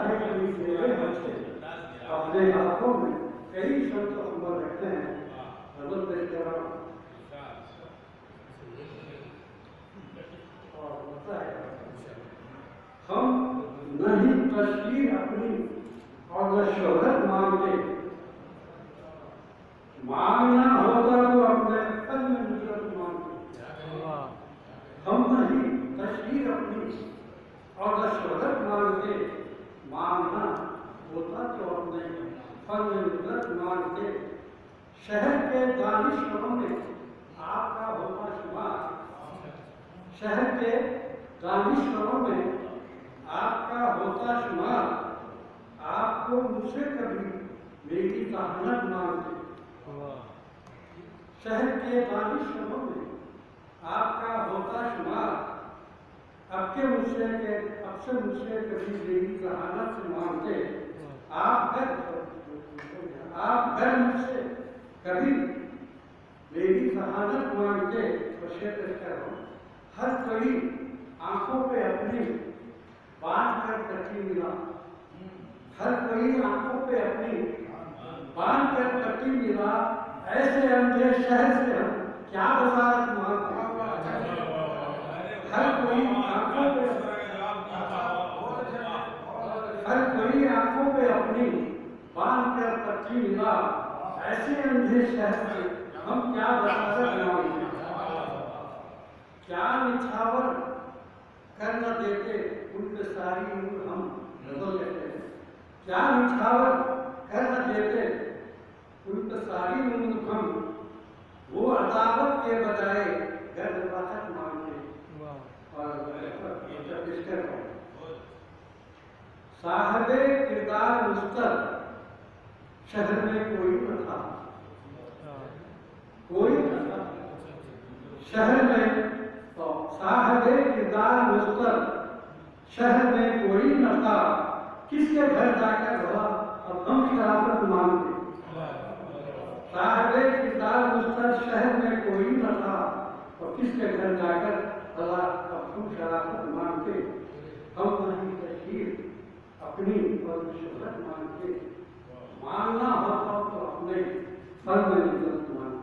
ہے کبھی میرے بچے اپنے ہاتھوں میں کئی شبد عمر رکھتے ہیں حضرت پیش کر رہا ہوں اور ہوتا ہے ہم نہیں تشکیل اپنی اور نہ شہرت مانگتے مانگنا ہوتا تو اپنے فن میں نصرت مانگتے ہم نہیں تشکیل اپنی اور نہ شہرت مانگتے مانگنا ہوتا تو اپنے فن میں نصرت مانگتے شہر کے دانشوروں میں آپ کا ہوتا شمار شہر کے دانشوروں میں آپ کا ہوتا شمار آپ کو مجھ سے کبھی میری ذہانت مانگتے شہر کے دانشوروں میں آپ کا ہوتا شمار اب سے مجھ سے کبھی میری ذہانت سے مانگتے آپ گھر مجھ سے کبھی میری ذہانت مانگتے ہر کوئی آنکھوں پہ اپنی باندھ کر کٹی ملا ہر کوئی آنکھوں پہ اپنی باندھ کر کٹی ملا ایسے اندھے شہر سے ہم کیا وزارت مانگتے ہر کوئی آنکھوں پہ اپنی باندھ کر کٹی ملا ایسے اندھے شہر سے ہم کیا وزارت مانگتے کیا نچھاور کر نہ دیتے ان پہ ساری عمر ہم بدل لیتے ہیں کیا نچھاور کر نہ دیتے ان پہ ساری عمر ہم وہ عداوت کے بجائے گرد وقت مانگتے اور صاحب کردار مستر شہر میں کوئی نہ تھا کوئی نہ تھا شہر میں صاحب کردار مستر شہر میں کوئی نہ تھا کس کے گھر جا کر بھلا اب ہم شرافت مانگتے صاحب کردار مستر شہر میں کوئی نہ تھا اور کس کے گھر جا کر بھلا اب ہم شرافت مانگتے ہم نہیں تشہیر اپنی اور شہرت مانگتے مانگنا ہوتا تو اپنے فن میں نصرت مانگتے